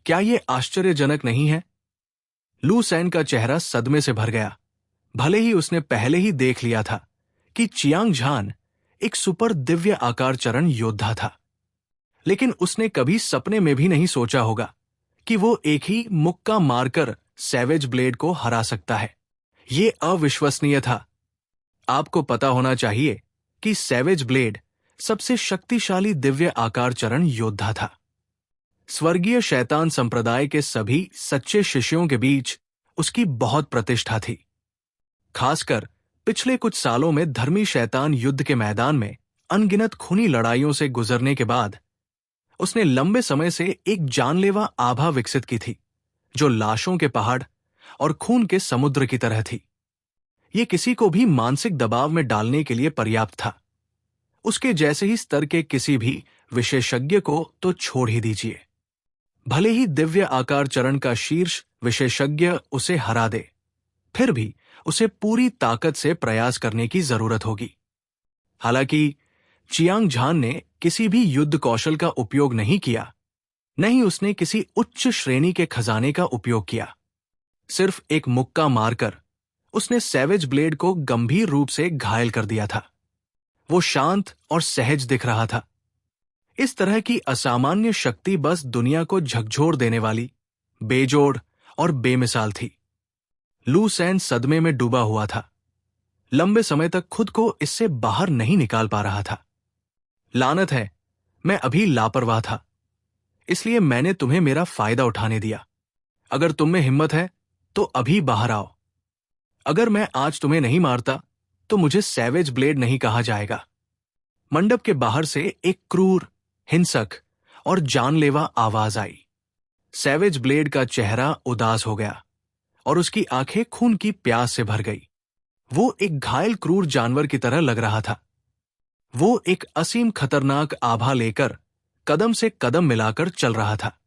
क्या ये आश्चर्यजनक नहीं है? लू सैन का चेहरा सदमे से भर गया। भले ही उसने पहले ही देख लिया था कि चियांग झान एक सुपर दिव्य आकार चरण योद्धा था, लेकिन उसने कभी सपने में भी नहीं सोचा होगा कि वो एक ही मुक्का मारकर सैवेज ब्लेड को हरा सकता है। ये अविश्वसनीय था। आपको पता होना चाहिए कि सैवेज ब्लेड सबसे शक्तिशाली दिव्य आकार चरण योद्धा था। स्वर्गीय शैतान संप्रदाय के सभी सच्चे शिष्यों के बीच उसकी बहुत प्रतिष्ठा थी। खासकर पिछले कुछ सालों में धर्मी शैतान युद्ध के मैदान में अनगिनत खूनी लड़ाइयों से गुजरने के बाद उसने लंबे समय से एक जानलेवा आभा विकसित की थी, जो लाशों के पहाड़ और खून के समुद्र की तरह थी। ये किसी को भी मानसिक दबाव में डालने के लिए पर्याप्त था। उसके जैसे ही स्तर के किसी भी विशेषज्ञ को तो छोड़ ही दीजिए। भले ही दिव्य आकार चरण का शीर्ष विशेषज्ञ उसे हरा दे, फिर भी उसे पूरी ताकत से प्रयास करने की जरूरत होगी। हालांकि चियांग झान ने किसी भी युद्ध कौशल का उपयोग नहीं किया, न ही उसने किसी उच्च श्रेणी के खजाने का उपयोग किया। सिर्फ एक मुक्का मारकर उसने सैवेज ब्लेड को गंभीर रूप से घायल कर दिया था। वो शांत और सहज दिख रहा था। इस तरह की असामान्य शक्ति बस दुनिया को झकझोर देने वाली, बेजोड़ और बेमिसाल थी। लू सैन सदमे में डूबा हुआ था। लंबे समय तक खुद को इससे बाहर नहीं निकाल पा रहा था। लानत है, मैं अभी लापरवाह था, इसलिए मैंने तुम्हें मेरा फायदा उठाने दिया। अगर तुम में हिम्मत है तो अभी बाहर आओ। अगर मैं आज तुम्हें नहीं मारता तो मुझे सैवेज ब्लेड नहीं कहा जाएगा। मंडप के बाहर से एक क्रूर, हिंसक और जानलेवा आवाज आई। सैवेज ब्लेड का चेहरा उदास हो गया और उसकी आंखें खून की प्यास से भर गई। वो एक घायल क्रूर जानवर की तरह लग रहा था। वो एक असीम खतरनाक आभा लेकर कदम से कदम मिलाकर चल रहा था।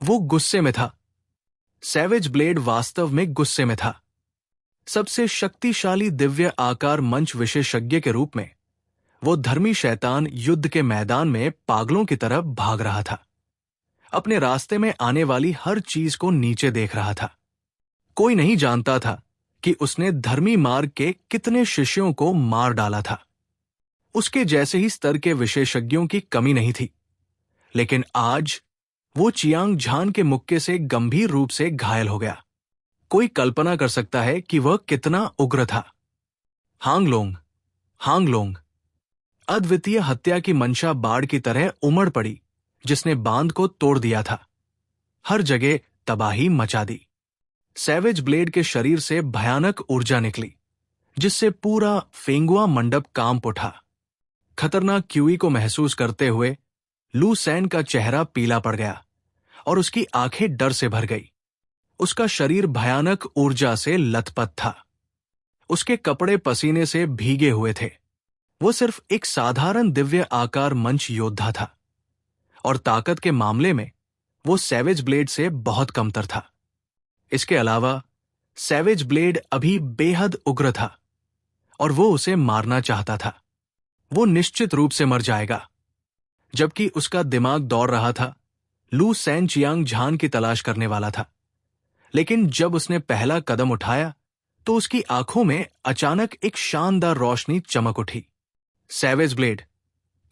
वो गुस्से में था। सैवेज ब्लेड वास्तव में गुस्से में था। सबसे शक्तिशाली दिव्य आकार मंच विशेषज्ञ के रूप में वो धर्मी शैतान युद्ध के मैदान में पागलों की तरह भाग रहा था। अपने रास्ते में आने वाली हर चीज को नीचे देख रहा था। कोई नहीं जानता था कि उसने धर्मी मार्ग के कितने शिष्यों को मार डाला था। उसके जैसे ही स्तर के विशेषज्ञों की कमी नहीं थी, लेकिन आज वो चियांग झान के मुक्के से गंभीर रूप से घायल हो गया। कोई कल्पना कर सकता है कि वह कितना उग्र था। हांगलोंग, अद्वितीय हत्या की मंशा बाढ़ की तरह उमड़ पड़ी, जिसने बांध को तोड़ दिया था। हर जगह तबाही मचा दी। सैवेज ब्लेड के शरीर से भयानक ऊर्जा निकली, जिससे पूरा फेंगुआ मंडप कांप उठा। खतरनाक क्यूई को महसूस करते हुए लू सैन का चेहरा पीला पड़ गया और उसकी आंखें डर से भर गई। उसका शरीर भयानक ऊर्जा से लथपथ था। उसके कपड़े पसीने से भीगे हुए थे। वो सिर्फ एक साधारण दिव्य आकार मंच योद्धा था और ताकत के मामले में वो सैवेज ब्लेड से बहुत कमतर था। इसके अलावा सैवेज ब्लेड अभी बेहद उग्र था और वो उसे मारना चाहता था। वो निश्चित रूप से मर जाएगा। जबकि उसका दिमाग दौड़ रहा था, लू सैन चियांग झान की तलाश करने वाला था। लेकिन जब उसने पहला कदम उठाया तो उसकी आंखों में अचानक एक शानदार रोशनी चमक उठी। सैवेज ब्लेड,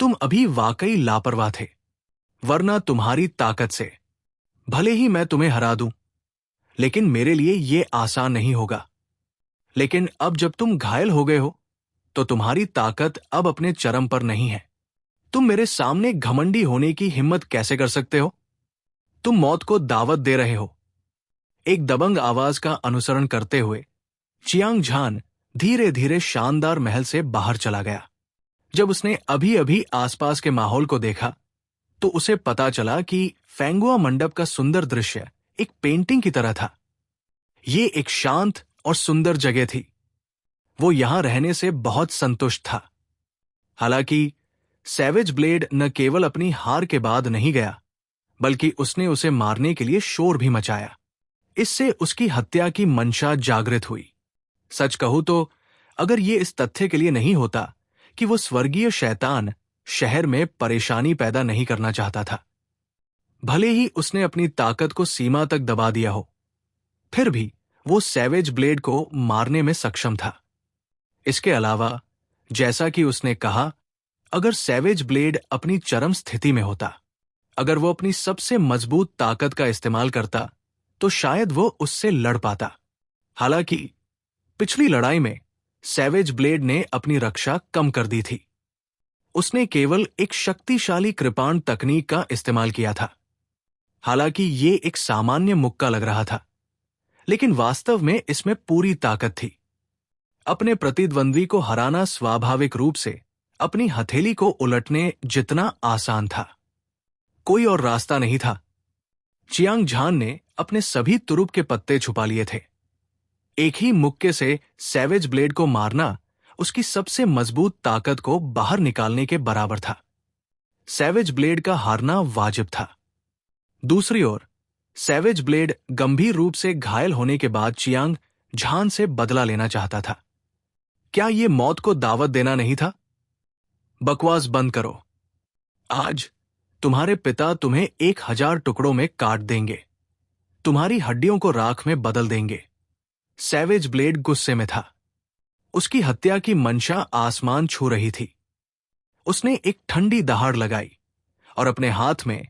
तुम अभी वाकई लापरवाह थे, वरना तुम्हारी ताकत से भले ही मैं तुम्हें हरा दूं, लेकिन मेरे लिए यह आसान नहीं होगा। लेकिन अब जब तुम घायल हो गए हो तो तुम्हारी ताकत अब अपने चरम पर नहीं है। तुम मेरे सामने घमंडी होने की हिम्मत कैसे कर सकते हो? तुम मौत को दावत दे रहे हो। एक दबंग आवाज का अनुसरण करते हुए चियांग झान धीरे धीरे शानदार महल से बाहर चला गया। जब उसने अभी अभी आसपास के माहौल को देखा तो उसे पता चला कि फेंगुआ मंडप का सुंदर दृश्य एक पेंटिंग की तरह था। ये एक शांत और सुंदर जगह थी। वो यहां रहने से बहुत संतुष्ट था। हालांकि सैवेज ब्लेड न केवल अपनी हार के बाद नहीं गया, बल्कि उसने उसे मारने के लिए शोर भी मचाया। इससे उसकी हत्या की मंशा जागृत हुई। सच कहूं तो अगर ये इस तथ्य के लिए नहीं होता कि वो स्वर्गीय शैतान शहर में परेशानी पैदा नहीं करना चाहता था, भले ही उसने अपनी ताकत को सीमा तक दबा दिया हो, फिर भी वो सैवेज ब्लेड को मारने में सक्षम था। इसके अलावा, जैसा कि उसने कहा, अगर सैवेज ब्लेड अपनी चरम स्थिति में होता, अगर वो अपनी सबसे मजबूत ताकत का इस्तेमाल करता, तो शायद वो उससे लड़ पाता। हालांकि पिछली लड़ाई में सैवेज ब्लेड ने अपनी रक्षा कम कर दी थी। उसने केवल एक शक्तिशाली कृपाण तकनीक का इस्तेमाल किया था। हालांकि ये एक सामान्य मुक्का लग रहा था, लेकिन वास्तव में इसमें पूरी ताकत थी। अपने प्रतिद्वंद्वी को हराना स्वाभाविक रूप से अपनी हथेली को उलटने जितना आसान था। कोई और रास्ता नहीं था। चियांग झान ने अपने सभी तुरुप के पत्ते छुपा लिए थे। एक ही मुक्के से सैवेज ब्लेड को मारना उसकी सबसे मजबूत ताकत को बाहर निकालने के बराबर था। सैवेज ब्लेड का हारना वाजिब था। दूसरी ओर, सैवेज ब्लेड गंभीर रूप से घायल होने के बाद चियांग झान से बदला लेना चाहता था। क्या यह मौत को दावत देना नहीं था? बकवास बंद करो। आज तुम्हारे पिता तुम्हें 1000 टुकड़ों में काट देंगे, तुम्हारी हड्डियों को राख में बदल देंगे। सैवेज ब्लेड गुस्से में था। उसकी हत्या की मंशा आसमान छू रही थी। उसने एक ठंडी दहाड़ लगाई और अपने हाथ में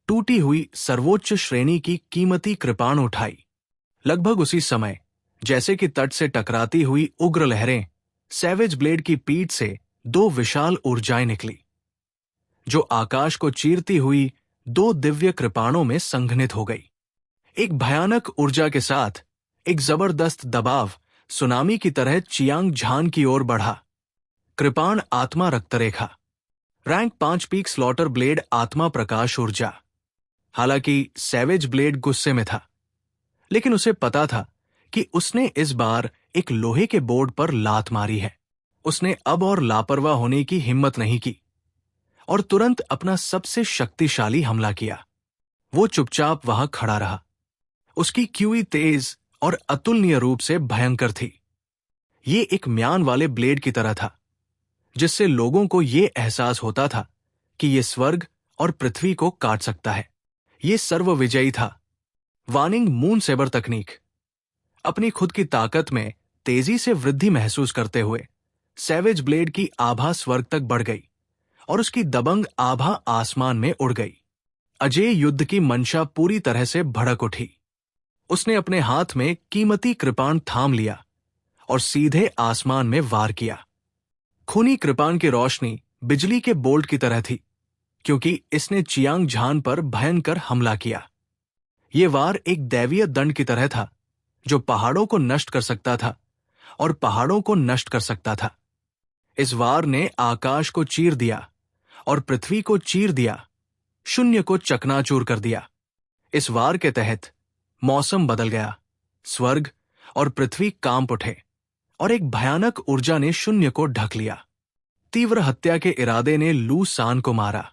टूटी हुई सर्वोच्च श्रेणी की कीमती कृपाण उठाई। लगभग उसी समय, जैसे कि तट से टकराती हुई उग्र लहरें, सैवेज ब्लेड की पीठ से 2 विशाल ऊर्जाएं निकली, जो आकाश को चीरती हुई 2 दिव्य कृपाणों में संघनित हो गई। एक भयानक ऊर्जा के साथ एक जबरदस्त दबाव सुनामी की तरह चियांग झान की ओर बढ़ा। कृपाण आत्मा रक्तरेखा, रैंक 5 पीक स्लॉटर ब्लेड आत्मा प्रकाश ऊर्जा। हालांकि सैवेज ब्लेड गुस्से में था, लेकिन उसे पता था कि उसने इस बार एक लोहे के बोर्ड पर लात मारी है। उसने अब और लापरवाह होने की हिम्मत नहीं की और तुरंत अपना सबसे शक्तिशाली हमला किया। वो चुपचाप वहां खड़ा रहा। उसकी क्यूई तेज और अतुलनीय रूप से भयंकर थी। ये एक म्यान वाले ब्लेड की तरह था, जिससे लोगों को यह एहसास होता था कि यह स्वर्ग और पृथ्वी को काट सकता है। यह सर्वविजयी था। वानिंग मून सेबर तकनीक। अपनी खुद की ताकत में तेजी से वृद्धि महसूस करते हुए सैवेज ब्लेड की आभा स्वर्ग तक बढ़ गई और उसकी दबंग आभा आसमान में उड़ गई। अजेय युद्ध की मंशा पूरी तरह से भड़क उठी। उसने अपने हाथ में कीमती कृपाण थाम लिया और सीधे आसमान में वार किया। खूनी कृपाण की रोशनी बिजली के बोल्ट की तरह थी, क्योंकि इसने चियांग झान पर भयंकर हमला किया। यह वार एक दैवीय दंड की तरह था, जो पहाड़ों को नष्ट कर सकता था और पहाड़ों को नष्ट कर सकता था। इस वार ने आकाश को चीर दिया और पृथ्वी को चीर दिया, शून्य को चकनाचूर कर दिया। इस वार के तहत मौसम बदल गया, स्वर्ग और पृथ्वी कांप उठे और एक भयानक ऊर्जा ने शून्य को ढक लिया। तीव्र हत्या के इरादे ने लू सान को मारा,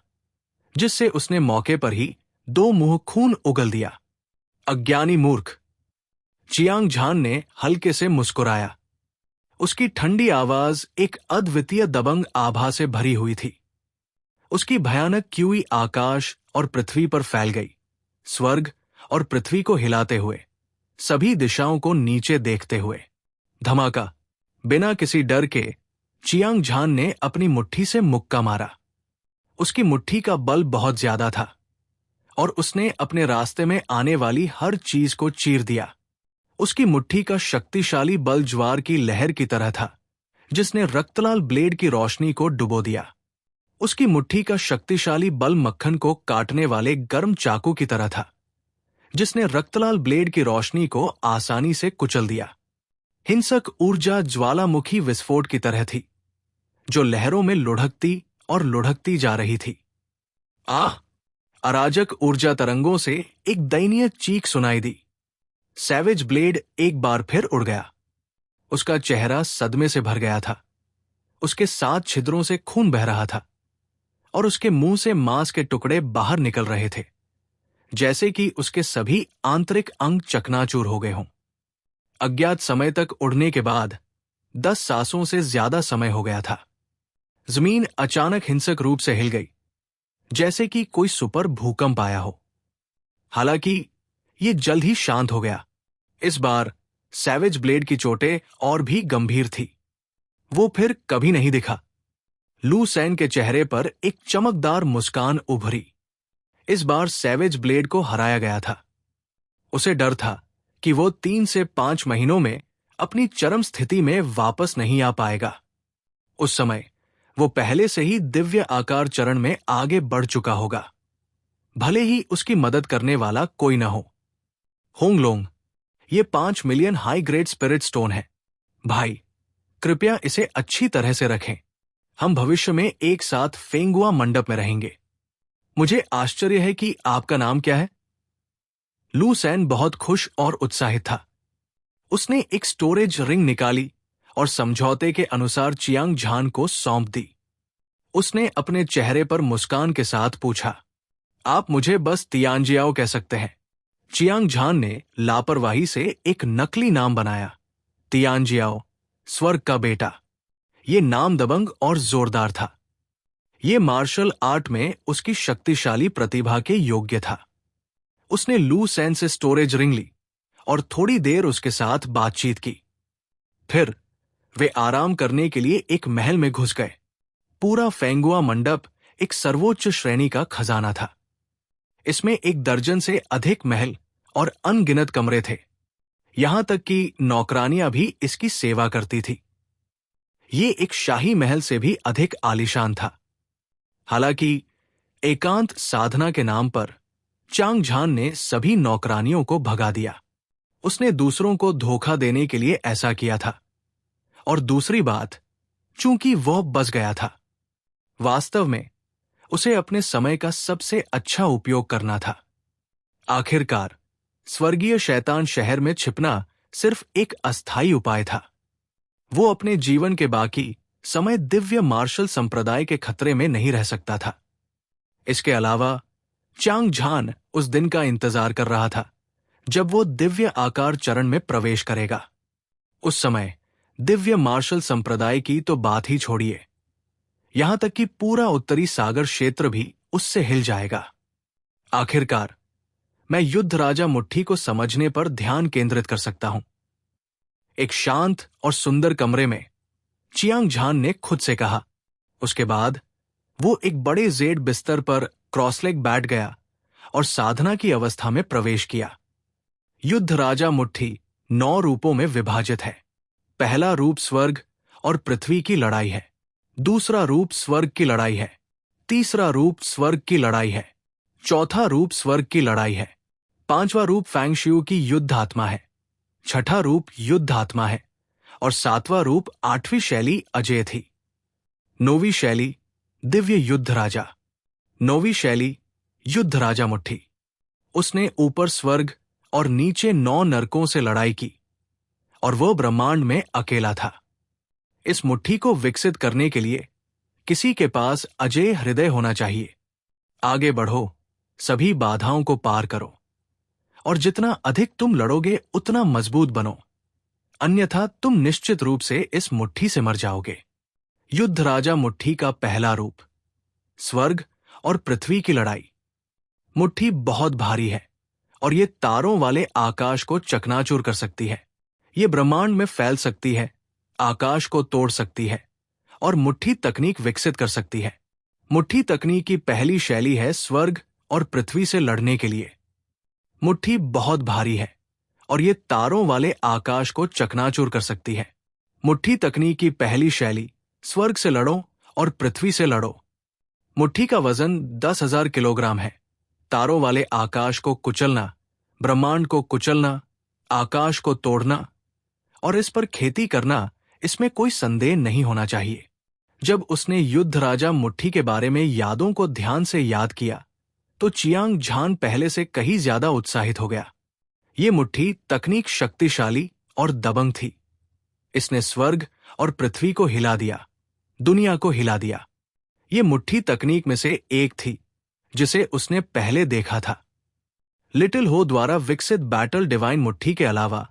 जिससे उसने मौके पर ही 2 मुंह खून उगल दिया। अज्ञानी मूर्ख। चियांग झान ने हल्के से मुस्कुराया। उसकी ठंडी आवाज एक अद्वितीय दबंग आभा से भरी हुई थी। उसकी भयानक क्यूई आकाश और पृथ्वी पर फैल गई, स्वर्ग और पृथ्वी को हिलाते हुए, सभी दिशाओं को नीचे देखते हुए। धमाका। बिना किसी डर के चियांग झान ने अपनी मुट्ठी से मुक्का मारा। उसकी मुट्ठी का बल बहुत ज्यादा था और उसने अपने रास्ते में आने वाली हर चीज को चीर दिया। उसकी मुट्ठी का शक्तिशाली बल ज्वार की लहर की तरह था, जिसने रक्तलाल ब्लेड की रोशनी को डुबो दिया। उसकी मुट्ठी का शक्तिशाली बल मक्खन को काटने वाले गर्म चाकू की तरह था, जिसने रक्तलाल ब्लेड की रोशनी को आसानी से कुचल दिया। हिंसक ऊर्जा ज्वालामुखी विस्फोट की तरह थी, जो लहरों में लुढ़कती और लुढ़कती जा रही थी। आह! अराजक ऊर्जा तरंगों से एक दयनीय चीख सुनाई दी। सैवेज ब्लेड एक बार फिर उड़ गया। उसका चेहरा सदमे से भर गया था। उसके 7 छिद्रों से खून बह रहा था और उसके मुंह से मांस के टुकड़े बाहर निकल रहे थे, जैसे कि उसके सभी आंतरिक अंग चकनाचूर हो गए हों। अज्ञात समय तक उड़ने के बाद 10 सांसों से ज्यादा समय हो गया था। जमीन अचानक हिंसक रूप से हिल गई, जैसे कि कोई सुपर भूकंप आया हो। हालांकि ये जल्द ही शांत हो गया। इस बार सैवेज ब्लेड की चोटें और भी गंभीर थी। वो फिर कभी नहीं दिखा। लू सैन के चेहरे पर एक चमकदार मुस्कान उभरी। इस बार सैवेज ब्लेड को हराया गया था। उसे डर था कि वो 3 से 5 महीनों में अपनी चरम स्थिति में वापस नहीं आ पाएगा। उस समय वो पहले से ही दिव्य आकार चरण में आगे बढ़ चुका होगा, भले ही उसकी मदद करने वाला कोई न हो। होंगलोंग, ये 5 million high grade spirit stone है। भाई, कृपया इसे अच्छी तरह से रखें। हम भविष्य में एक साथ फेंगुआ मंडप में रहेंगे। मुझे आश्चर्य है कि आपका नाम क्या है? लू सैन बहुत खुश और उत्साहित था। उसने एक स्टोरेज रिंग निकाली और समझौते के अनुसार चियांग झान को सौंप दी। उसने अपने चेहरे पर मुस्कान के साथ पूछा, आप मुझे बस तियानजियाओ कह सकते हैं। चियांग झान ने लापरवाही से एक नकली नाम बनाया, तियानजियाओ, स्वर्ग का बेटा। ये नाम दबंग और जोरदार था। ये मार्शल आर्ट में उसकी शक्तिशाली प्रतिभा के योग्य था। उसने लू सैन से स्टोरेज रिंग ली और थोड़ी देर उसके साथ बातचीत की। फिर वे आराम करने के लिए एक महल में घुस गए। पूरा फेंगुआ मंडप एक सर्वोच्च श्रेणी का खजाना था। इसमें 1 दर्जन से अधिक महल और अनगिनत कमरे थे। यहां तक कि नौकरानियां भी इसकी सेवा करती थी। ये एक शाही महल से भी अधिक आलीशान था। हालांकि एकांत साधना के नाम पर चांग झान ने सभी नौकरानियों को भगा दिया। उसने दूसरों को धोखा देने के लिए ऐसा किया था। और दूसरी बात, चूंकि वह बच गया था, वास्तव में उसे अपने समय का सबसे अच्छा उपयोग करना था। आखिरकार स्वर्गीय शैतान शहर में छिपना सिर्फ एक अस्थायी उपाय था। वो अपने जीवन के बाकी समय दिव्य मार्शल संप्रदाय के खतरे में नहीं रह सकता था। इसके अलावा चांग झान उस दिन का इंतजार कर रहा था जब वो दिव्य आकार चरण में प्रवेश करेगा। उस समय दिव्य मार्शल संप्रदाय की तो बात ही छोड़िए, यहां तक कि पूरा उत्तरी सागर क्षेत्र भी उससे हिल जाएगा। आखिरकार मैं युद्ध राजा मुट्ठी को समझने पर ध्यान केंद्रित कर सकता हूं। एक शांत और सुंदर कमरे में चियांग झान ने खुद से कहा। उसके बाद वो एक बड़े जेड बिस्तर पर क्रॉसलेग बैठ गया और साधना की अवस्था में प्रवेश किया। युद्ध राजा मुट्ठी 9 रूपों में विभाजित है। पहला रूप स्वर्ग और पृथ्वी की लड़ाई है। दूसरा रूप स्वर्ग की लड़ाई है। तीसरा रूप स्वर्ग की लड़ाई है। चौथा रूप स्वर्ग की लड़ाई है। पांचवा रूप फैंगशियू की युद्ध आत्मा है। छठा रूप युद्ध आत्मा है और 7वां रूप 8वीं शैली अजय थी। 9वीं शैली दिव्य युद्ध राजा। 9वीं शैली युद्ध राजा मुट्ठी। उसने ऊपर स्वर्ग और नीचे 9 नरकों से लड़ाई की और वह ब्रह्मांड में अकेला था। इस मुट्ठी को विकसित करने के लिए किसी के पास अजेय हृदय होना चाहिए। आगे बढ़ो, सभी बाधाओं को पार करो और जितना अधिक तुम लड़ोगे उतना मजबूत बनो, अन्यथा तुम निश्चित रूप से इस मुट्ठी से मर जाओगे। युद्ध राजा मुट्ठी का पहला रूप, स्वर्ग और पृथ्वी की लड़ाई। मुट्ठी बहुत भारी है और ये तारों वाले आकाश को चकनाचूर कर सकती है। ये ब्रह्मांड में फैल सकती है, आकाश को तोड़ सकती है और मुट्ठी तकनीक विकसित कर सकती है। मुट्ठी तकनीक की पहली शैली है स्वर्ग और पृथ्वी से लड़ने के लिए। मुट्ठी बहुत भारी है और ये तारों वाले आकाश को चकनाचूर कर सकती है। मुट्ठी तकनीक की पहली शैली स्वर्ग से लड़ो और पृथ्वी से लड़ो। मुट्ठी का वजन 10,000 किलोग्राम है। तारों वाले आकाश को कुचलना, ब्रह्मांड को कुचलना, आकाश को तोड़ना और इस पर खेती करना, इसमें कोई संदेह नहीं होना चाहिए। जब उसने युद्ध राजा मुट्ठी के बारे में यादों को ध्यान से याद किया तो चियांग झान पहले से कहीं ज्यादा उत्साहित हो गया। ये मुट्ठी तकनीक शक्तिशाली और दबंग थी। इसने स्वर्ग और पृथ्वी को हिला दिया, दुनिया को हिला दिया। ये मुट्ठी तकनीक में से एक थी जिसे उसने पहले देखा था। लिटिल हो द्वारा विकसित बैटल डिवाइन मुट्ठी के अलावा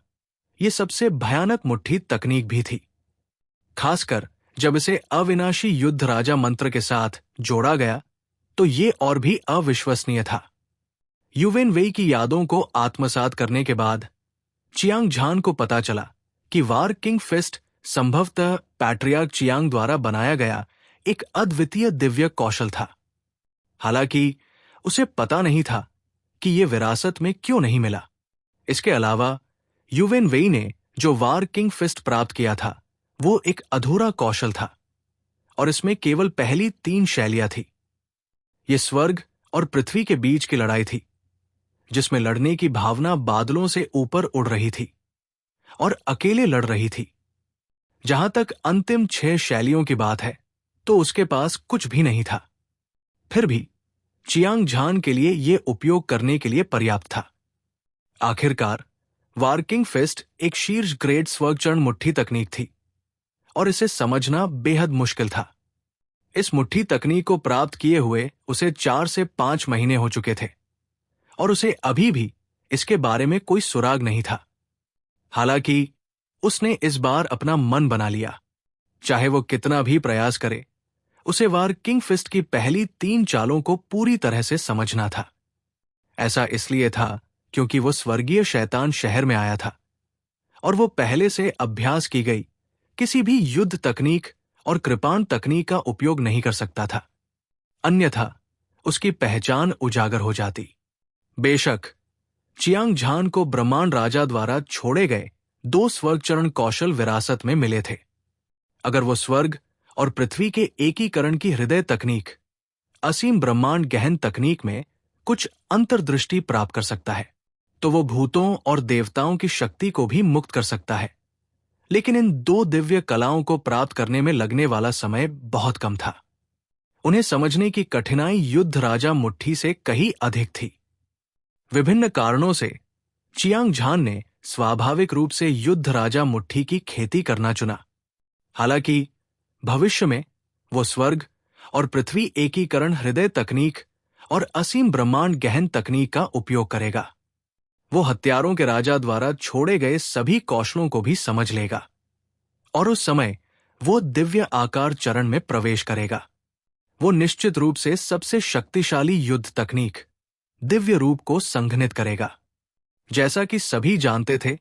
ये सबसे भयानक मुट्ठी तकनीक भी थी, खासकर जब इसे अविनाशी युद्ध राजा मंत्र के साथ जोड़ा गया तो ये और भी अविश्वसनीय था। युवेन वेई की यादों को आत्मसात करने के बाद चियांग झान को पता चला कि वार किंग फिस्ट संभवतः पैट्रियार्क चियांग द्वारा बनाया गया एक अद्वितीय दिव्य कौशल था। हालांकि उसे पता नहीं था कि यह विरासत में क्यों नहीं मिला। इसके अलावा युवेन वेई ने जो वार किंग फिस्ट प्राप्त किया था वो एक अधूरा कौशल था और इसमें केवल पहली 3 शैलियां थी। ये स्वर्ग और पृथ्वी के बीच की लड़ाई थी, जिसमें लड़ने की भावना बादलों से ऊपर उड़ रही थी और अकेले लड़ रही थी। जहां तक अंतिम 6 शैलियों की बात है तो उसके पास कुछ भी नहीं था। फिर भी चियांग झान के लिए यह उपयोग करने के लिए पर्याप्त था। आखिरकार वार किंग फिस्ट एक शीर्ष ग्रेड स्वर्गचरण मुट्ठी तकनीक थी और इसे समझना बेहद मुश्किल था। इस मुट्ठी तकनीक को प्राप्त किए हुए उसे 4 से 5 महीने हो चुके थे और उसे अभी भी इसके बारे में कोई सुराग नहीं था। हालांकि उसने इस बार अपना मन बना लिया, चाहे वो कितना भी प्रयास करे, उसे वार किंग फिस्ट की पहली 3 चालों को पूरी तरह से समझना था। ऐसा इसलिए था क्योंकि वो स्वर्गीय शैतान शहर में आया था और वो पहले से अभ्यास की गई किसी भी युद्ध तकनीक और कृपाण तकनीक का उपयोग नहीं कर सकता था, अन्यथा उसकी पहचान उजागर हो जाती। बेशक चियांग झान को ब्रह्मांड राजा द्वारा छोड़े गए 2 स्वर्गचरण कौशल विरासत में मिले थे। अगर वो स्वर्ग और पृथ्वी के एकीकरण की हृदय तकनीक, असीम ब्रह्मांड गहन तकनीक में कुछ अंतर्दृष्टि प्राप्त कर सकता है तो वो भूतों और देवताओं की शक्ति को भी मुक्त कर सकता है। लेकिन इन 2 दिव्य कलाओं को प्राप्त करने में लगने वाला समय बहुत कम था। उन्हें समझने की कठिनाई युद्ध राजा मुट्ठी से कहीं अधिक थी। विभिन्न कारणों से चियांग झान ने स्वाभाविक रूप से युद्ध राजा मुट्ठी की खेती करना चुना। हालांकि भविष्य में वो स्वर्ग और पृथ्वी एकीकरण हृदय तकनीक और असीम ब्रह्मांड गहन तकनीक का उपयोग करेगा। वो हत्यारों के राजा द्वारा छोड़े गए सभी कौशलों को भी समझ लेगा और उस समय वो दिव्य आकार चरण में प्रवेश करेगा। वो निश्चित रूप से सबसे शक्तिशाली युद्ध तकनीक दिव्य रूप को संघनित करेगा। जैसा कि सभी जानते थे,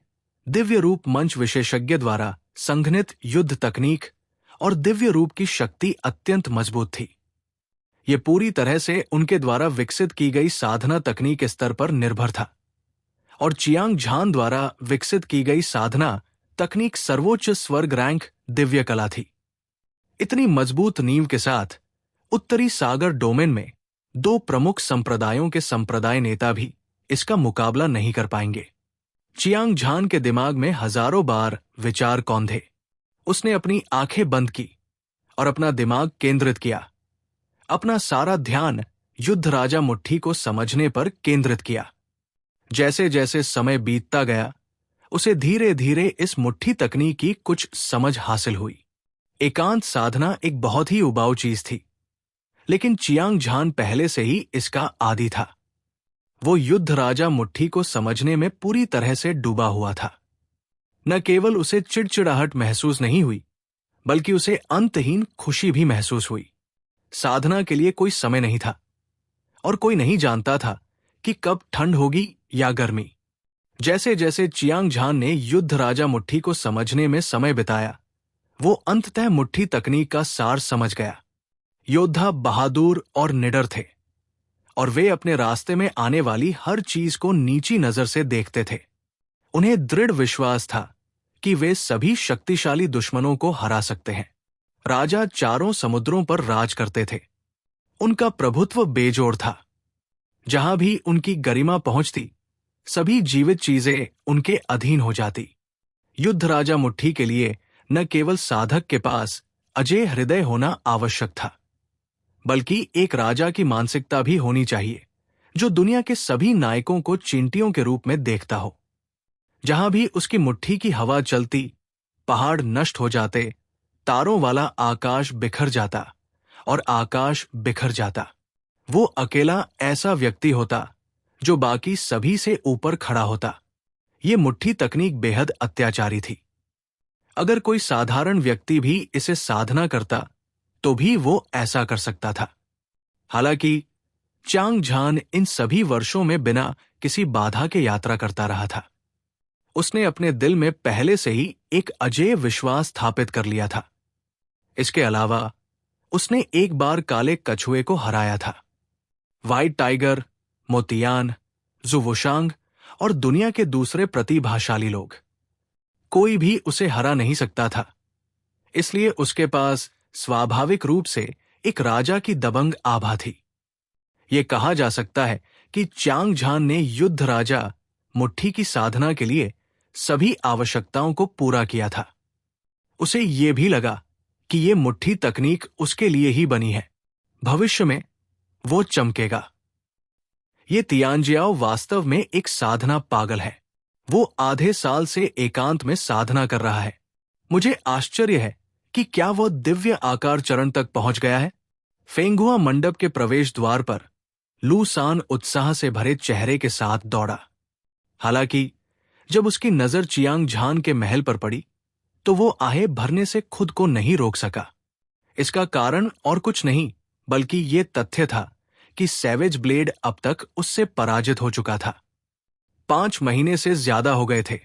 दिव्य रूप मंच विशेषज्ञ द्वारा संघनित युद्ध तकनीक और दिव्य रूप की शक्ति अत्यंत मजबूत थी। ये पूरी तरह से उनके द्वारा विकसित की गई साधना तकनीक स्तर पर निर्भर था और चियांग झान द्वारा विकसित की गई साधना तकनीक सर्वोच्च स्वर्ग रैंक दिव्य कला थी। इतनी मजबूत नींव के साथ उत्तरी सागर डोमेन में 2 प्रमुख संप्रदायों के संप्रदाय नेता भी इसका मुकाबला नहीं कर पाएंगे। चियांग झान के दिमाग में हजारों बार विचार कौंधे। उसने अपनी आंखें बंद की और अपना दिमाग केंद्रित किया। अपना सारा ध्यान युद्ध राजा मुट्ठी को समझने पर केंद्रित किया। जैसे जैसे समय बीतता गया, उसे धीरे धीरे इस मुट्ठी तकनीक की कुछ समझ हासिल हुई। एकांत साधना एक बहुत ही उबाऊ चीज थी, लेकिन चियांग झान पहले से ही इसका आदी था। वो युद्ध राजा मुट्ठी को समझने में पूरी तरह से डूबा हुआ था। न केवल उसे चिड़चिड़ाहट महसूस नहीं हुई, बल्कि उसे अंतहीन खुशी भी महसूस हुई। साधना के लिए कोई समय नहीं था और कोई नहीं जानता था कि कब ठंड होगी या गर्मी। जैसे जैसे चियांग झान ने युद्ध राजा मुट्ठी को समझने में समय बिताया, वो अंततः मुट्ठी तकनीक का सार समझ गया। योद्धा बहादुर और निडर थे और वे अपने रास्ते में आने वाली हर चीज को नीची नजर से देखते थे। उन्हें दृढ़ विश्वास था कि वे सभी शक्तिशाली दुश्मनों को हरा सकते हैं। राजा चारों समुद्रों पर राज करते थे। उनका प्रभुत्व बेजोड़ था। जहां भी उनकी गरिमा पहुंचती, सभी जीवित चीजें उनके अधीन हो जाती। युद्ध राजा मुट्ठी के लिए न केवल साधक के पास अजेय हृदय होना आवश्यक था, बल्कि एक राजा की मानसिकता भी होनी चाहिए जो दुनिया के सभी नायकों को चींटियों के रूप में देखता हो। जहां भी उसकी मुट्ठी की हवा चलती, पहाड़ नष्ट हो जाते, तारों वाला आकाश बिखर जाता और आकाश बिखर जाता। वो अकेला ऐसा व्यक्ति होता जो बाकी सभी से ऊपर खड़ा होता। ये मुट्ठी तकनीक बेहद अत्याचारी थी। अगर कोई साधारण व्यक्ति भी इसे साधना करता तो भी वो ऐसा कर सकता था। हालांकि च्यांग झान इन सभी वर्षों में बिना किसी बाधा के यात्रा करता रहा था। उसने अपने दिल में पहले से ही एक अजेय विश्वास स्थापित कर लिया था। इसके अलावा उसने एक बार काले कछुए को हराया था। व्हाइट टाइगर, मोतियान, जुवोशांग और दुनिया के दूसरे प्रतिभाशाली लोग, कोई भी उसे हरा नहीं सकता था। इसलिए उसके पास स्वाभाविक रूप से एक राजा की दबंग आभा थी। यह कहा जा सकता है कि च्यांग झान ने युद्ध राजा मुट्ठी की साधना के लिए सभी आवश्यकताओं को पूरा किया था। उसे यह भी लगा कि यह मुट्ठी तकनीक उसके लिए ही बनी है। भविष्य में वो चमकेगा। ये तियानजियाओ वास्तव में एक साधना पागल है। वो आधे साल से एकांत में साधना कर रहा है। मुझे आश्चर्य है कि क्या वो दिव्य आकार चरण तक पहुंच गया है। फेंगुआ मंडप के प्रवेश द्वार पर लू सान उत्साह से भरे चेहरे के साथ दौड़ा। हालांकि जब उसकी नजर चियांग झान के महल पर पड़ी तो वो आहें भरने से खुद को नहीं रोक सका। इसका कारण और कुछ नहीं बल्कि ये तथ्य था कि सैवेज ब्लेड अब तक उससे पराजित हो चुका था। 5 महीने से ज्यादा हो गए थे।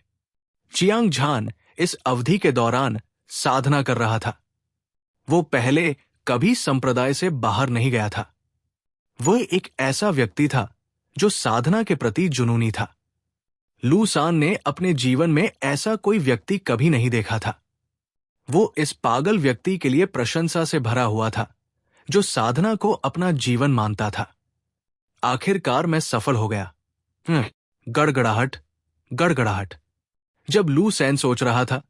चियांग झान इस अवधि के दौरान साधना कर रहा था। वो पहले कभी संप्रदाय से बाहर नहीं गया था। वह एक ऐसा व्यक्ति था जो साधना के प्रति जुनूनी था। लू सान ने अपने जीवन में ऐसा कोई व्यक्ति कभी नहीं देखा था। वो इस पागल व्यक्ति के लिए प्रशंसा से भरा हुआ था जो साधना को अपना जीवन मानता था। आखिरकार मैं सफल हो गया। गड़गड़ाहट, गड़गड़ाहट। जब लू सैन सोच रहा था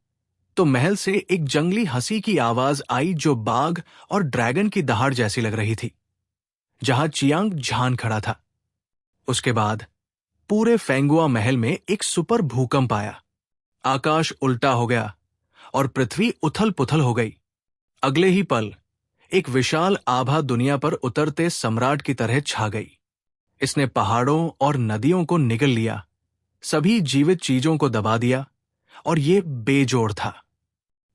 तो महल से एक जंगली हंसी की आवाज आई जो बाघ और ड्रैगन की दहाड़ जैसी लग रही थी, जहां चियांग झान खड़ा था। उसके बाद पूरे फेंगुआ महल में एक सुपर भूकंप आया। आकाश उल्टा हो गया और पृथ्वी उथल पुथल हो गई। अगले ही पल एक विशाल आभा दुनिया पर उतरते सम्राट की तरह छा गई। इसने पहाड़ों और नदियों को निगल लिया, सभी जीवित चीजों को दबा दिया और ये बेजोड़ था।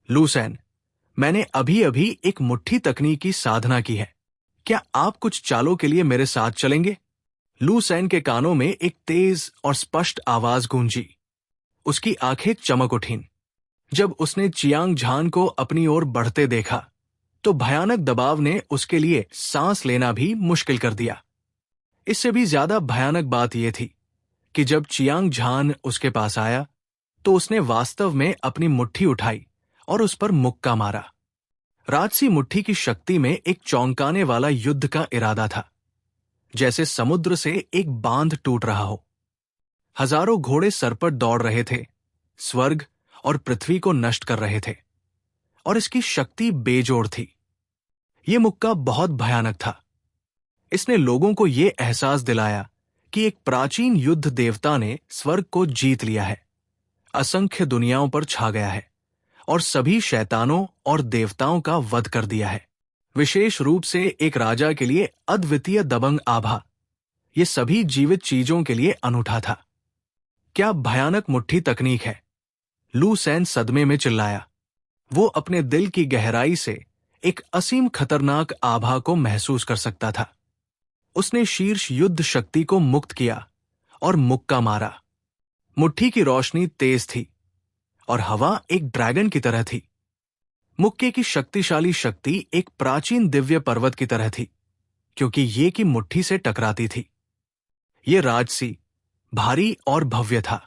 लू सैन, मैंने अभी अभी एक मुट्ठी तकनीक की साधना की है। क्या आप कुछ चालों के लिए मेरे साथ चलेंगे? लू सैन के कानों में एक तेज और स्पष्ट आवाज गूंजी। उसकी आंखें चमक उठीं। जब उसने चियांग झान को अपनी ओर बढ़ते देखा तो भयानक दबाव ने उसके लिए सांस लेना भी मुश्किल कर दिया। इससे भी ज्यादा भयानक बात यह थी कि जब चियांग झान उसके पास आया तो उसने वास्तव में अपनी मुट्ठी उठाई और उस पर मुक्का मारा। राजसी मुट्ठी की शक्ति में एक चौंकाने वाला युद्ध का इरादा था, जैसे समुद्र से एक बांध टूट रहा हो। हजारों घोड़े सर पर दौड़ रहे थे, स्वर्ग और पृथ्वी को नष्ट कर रहे थे, और इसकी शक्ति बेजोड़ थी। यह मुक्का बहुत भयानक था। इसने लोगों को यह एहसास दिलाया कि एक प्राचीन युद्ध देवता ने स्वर्ग को जीत लिया है, असंख्य दुनियाओं पर छा गया है और सभी शैतानों और देवताओं का वध कर दिया है। विशेष रूप से एक राजा के लिए अद्वितीय दबंग आभा, ये सभी जीवित चीजों के लिए अनूठा था। क्या भयानक मुट्ठी तकनीक है! लू सैन सदमे में चिल्लाया। वो अपने दिल की गहराई से एक असीम खतरनाक आभा को महसूस कर सकता था। उसने शीर्ष युद्ध शक्ति को मुक्त किया और मुक्का मारा। मुट्ठी की रोशनी तेज थी और हवा एक ड्रैगन की तरह थी। मुक्के की शक्तिशाली शक्ति एक प्राचीन दिव्य पर्वत की तरह थी, क्योंकि ये की मुट्ठी से टकराती थी। ये राजसी, भारी और भव्य था।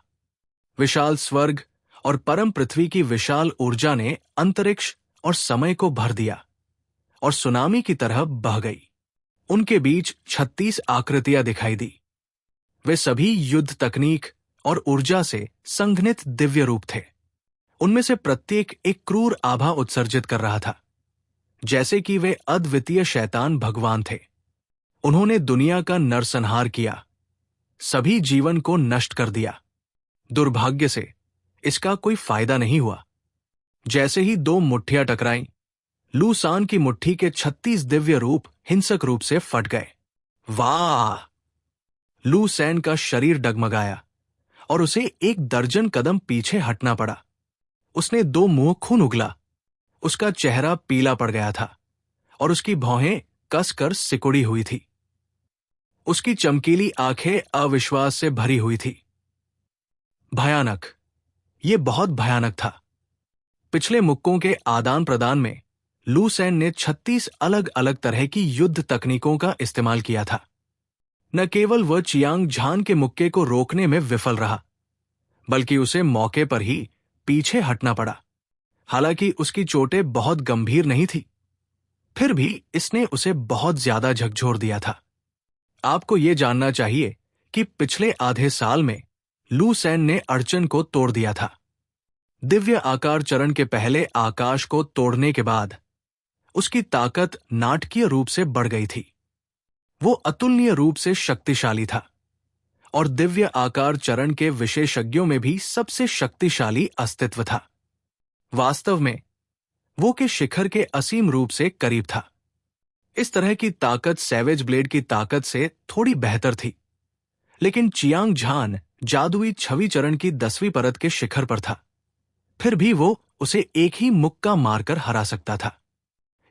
विशाल स्वर्ग और परम पृथ्वी की विशाल ऊर्जा ने अंतरिक्ष और समय को भर दिया और सुनामी की तरह बह गई। उनके बीच 36 आकृतियां दिखाई दी। वे सभी युद्ध तकनीक और ऊर्जा से संघनित दिव्य रूप थे। उनमें से प्रत्येक एक क्रूर आभा उत्सर्जित कर रहा था, जैसे कि वे अद्वितीय शैतान भगवान थे। उन्होंने दुनिया का नरसंहार किया, सभी जीवन को नष्ट कर दिया। दुर्भाग्य से इसका कोई फायदा नहीं हुआ। जैसे ही 2 मुट्ठियां टकराईं, लू सान की मुट्ठी के 36 दिव्य रूप हिंसक रूप से फट गए। वाह! लू सैन का शरीर डगमगाया और उसे 1 दर्जन कदम पीछे हटना पड़ा। उसने 2 मुंह खून उगला। उसका चेहरा पीला पड़ गया था और उसकी भौहें कसकर सिकुड़ी हुई थी। उसकी चमकीली आंखें अविश्वास से भरी हुई थी। भयानक, ये बहुत भयानक था। पिछले मुक्कों के आदान प्रदान में लू सैन ने 36 अलग अलग तरह की युद्ध तकनीकों का इस्तेमाल किया था। न केवल वह चियांग झान के मुक्के को रोकने में विफल रहा, बल्कि उसे मौके पर ही पीछे हटना पड़ा। हालांकि उसकी चोटें बहुत गंभीर नहीं थी, फिर भी इसने उसे बहुत ज्यादा झकझोर दिया था। आपको यह जानना चाहिए कि पिछले आधे साल में लू सैन ने अड़चन को तोड़ दिया था। दिव्य आकार चरण के पहले आकाश को तोड़ने के बाद उसकी ताकत नाटकीय रूप से बढ़ गई थी। वो अतुलनीय रूप से शक्तिशाली था और दिव्य आकार चरण के विशेषज्ञों में भी सबसे शक्तिशाली अस्तित्व था। वास्तव में वो के शिखर के असीम रूप से करीब था। इस तरह की ताकत सैवेज ब्लेड की ताकत से थोड़ी बेहतर थी, लेकिन चियांग झान जादुई छवि चरण की 10वीं परत के शिखर पर था। फिर भी वो उसे एक ही मुक्का मारकर हरा सकता था।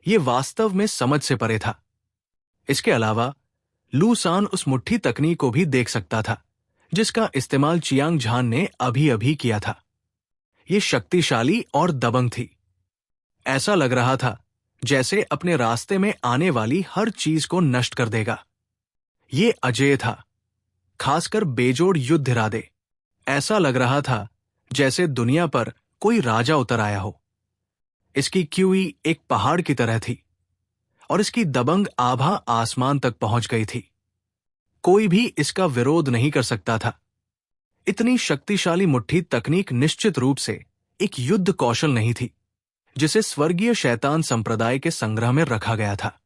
ये वास्तव में समझ से परे था। इसके अलावा लू सान उस मुट्ठी तकनीक को भी देख सकता था जिसका इस्तेमाल चियांग झान ने अभी अभी किया था। ये शक्तिशाली और दबंग थी। ऐसा लग रहा था जैसे अपने रास्ते में आने वाली हर चीज को नष्ट कर देगा। ये अजेय था, खासकर बेजोड़ युद्ध इरादे। ऐसा लग रहा था जैसे दुनिया पर कोई राजा उतर आया हो। इसकी क्यूई एक पहाड़ की तरह थी और इसकी दबंग आभा आसमान तक पहुंच गई थी। कोई भी इसका विरोध नहीं कर सकता था। इतनी शक्तिशाली मुट्ठी तकनीक निश्चित रूप से एक युद्ध कौशल नहीं थी जिसे स्वर्गीय शैतान संप्रदाय के संग्रह में रखा गया था।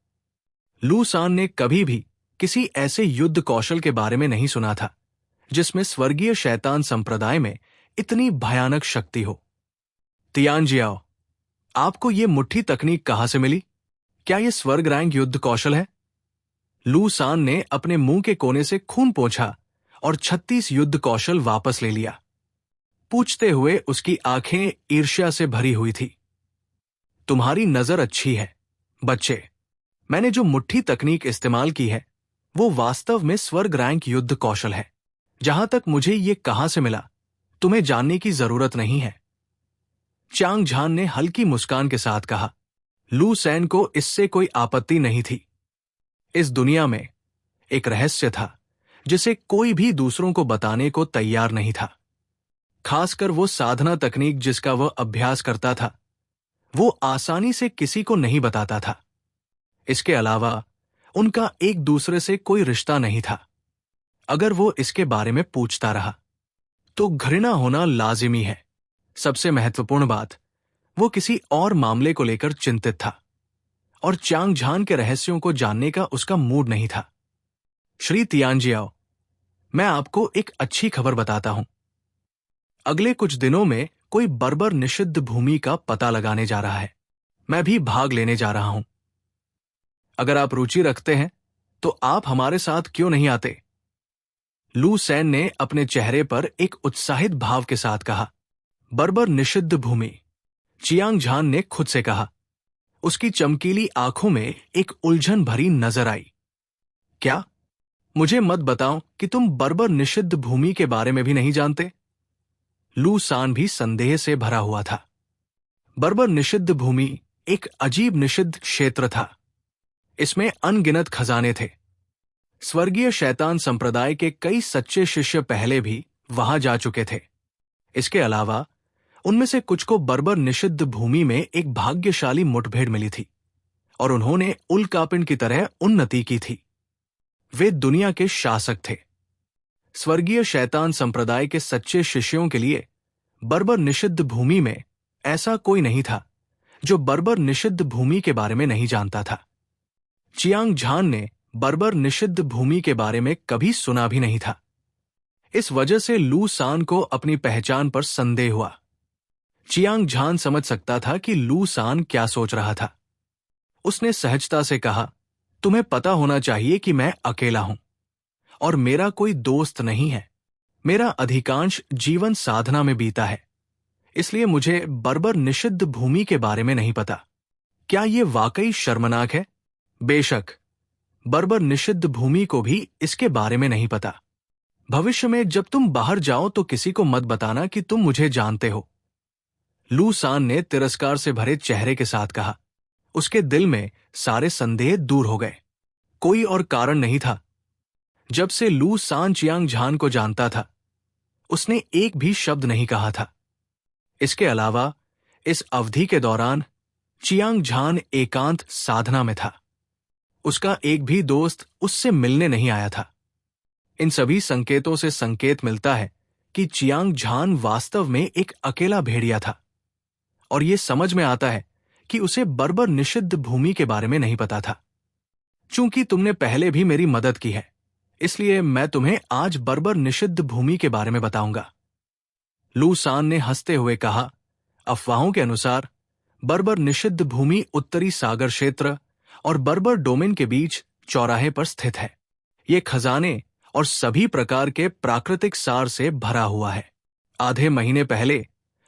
लू सान ने कभी भी किसी ऐसे युद्ध कौशल के बारे में नहीं सुना था जिसमें स्वर्गीय शैतान संप्रदाय में इतनी भयानक शक्ति हो। तियानजियाओ, आपको ये मुट्ठी तकनीक कहां से मिली? क्या यह स्वर्ग रैंक युद्ध कौशल है? लू सान ने अपने मुंह के कोने से खून पोंछा और 36 युद्ध कौशल वापस ले लिया। पूछते हुए उसकी आंखें ईर्ष्या से भरी हुई थी। तुम्हारी नजर अच्छी है, बच्चे। मैंने जो मुट्ठी तकनीक इस्तेमाल की है वो वास्तव में स्वर्ग रैंक युद्ध कौशल है। जहां तक मुझे ये कहां से मिला, तुम्हें जानने की जरूरत नहीं है। चियांग झान ने हल्की मुस्कान के साथ कहा। लू सैन को इससे कोई आपत्ति नहीं थी। इस दुनिया में एक रहस्य था जिसे कोई भी दूसरों को बताने को तैयार नहीं था। खासकर वो साधना तकनीक जिसका वह अभ्यास करता था, वो आसानी से किसी को नहीं बताता था। इसके अलावा उनका एक दूसरे से कोई रिश्ता नहीं था। अगर वो इसके बारे में पूछता रहा तो घृणा होना लाजिमी है। सबसे महत्वपूर्ण बात, वो किसी और मामले को लेकर चिंतित था और चियांग झान के रहस्यों को जानने का उसका मूड नहीं था। श्री तियानजियाओ, मैं आपको एक अच्छी खबर बताता हूं। अगले कुछ दिनों में कोई बर्बर निषिद्ध भूमि का पता लगाने जा रहा है। मैं भी भाग लेने जा रहा हूं। अगर आप रुचि रखते हैं तो आप हमारे साथ क्यों नहीं आते? लू सैन ने अपने चेहरे पर एक उत्साहित भाव के साथ कहा। बर्बर निषिद्ध भूमि, चियांग झान ने खुद से कहा। उसकी चमकीली आंखों में एक उलझन भरी नजर आई। क्या? मुझे मत बताओ कि तुम बर्बर निषिद्ध भूमि के बारे में भी नहीं जानते? लू सान भी संदेह से भरा हुआ था। बर्बर निषिद्ध भूमि एक अजीब निषिद्ध क्षेत्र था। इसमें अनगिनत खजाने थे। स्वर्गीय शैतान संप्रदाय के कई सच्चे शिष्य पहले भी वहां जा चुके थे। इसके अलावा उनमें से कुछ को बर्बर निषिद्ध भूमि में एक भाग्यशाली मुठभेड़ मिली थी और उन्होंने उल्कापिंड की तरह उन्नति की थी। वे दुनिया के शासक थे। स्वर्गीय शैतान संप्रदाय के सच्चे शिष्यों के लिए बर्बर निषिद्ध भूमि में ऐसा कोई नहीं था जो बर्बर निषिद्ध भूमि के बारे में नहीं जानता था। चियांग झान ने बर्बर निषिद्ध भूमि के बारे में कभी सुना भी नहीं था। इस वजह से लू सान को अपनी पहचान पर संदेह हुआ। चियांग झान समझ सकता था कि लू सान क्या सोच रहा था। उसने सहजता से कहा, तुम्हें पता होना चाहिए कि मैं अकेला हूं और मेरा कोई दोस्त नहीं है। मेरा अधिकांश जीवन साधना में बीता है, इसलिए मुझे बर्बर निषिद्ध भूमि के बारे में नहीं पता। क्या यह वाकई शर्मनाक है? बेशक, बर्बर निषिद्ध भूमि को भी इसके बारे में नहीं पता। भविष्य में जब तुम बाहर जाओ तो किसी को मत बताना कि तुम मुझे जानते हो। लू सान ने तिरस्कार से भरे चेहरे के साथ कहा। उसके दिल में सारे संदेह दूर हो गए। कोई और कारण नहीं था। जब से लू सान चियांग झान को जानता था, उसने एक भी शब्द नहीं कहा था। इसके अलावा इस अवधि के दौरान चियांग झान एकांत साधना में था। उसका एक भी दोस्त उससे मिलने नहीं आया था। इन सभी संकेतों से संकेत मिलता है कि चियांग झान वास्तव में एक अकेला भेड़िया था, और यह समझ में आता है कि उसे बर्बर निषिद्ध भूमि के बारे में नहीं पता था। चूंकि तुमने पहले भी मेरी मदद की है, इसलिए मैं तुम्हें आज बर्बर निषिद्ध भूमि के बारे में बताऊंगा। लू सान ने हंसते हुए कहा, अफवाहों के अनुसार बर्बर निषिद्ध भूमि उत्तरी सागर क्षेत्र और बर्बर डोमेन के बीच चौराहे पर स्थित है। ये खजाने और सभी प्रकार के प्राकृतिक सार से भरा हुआ है। आधे महीने पहले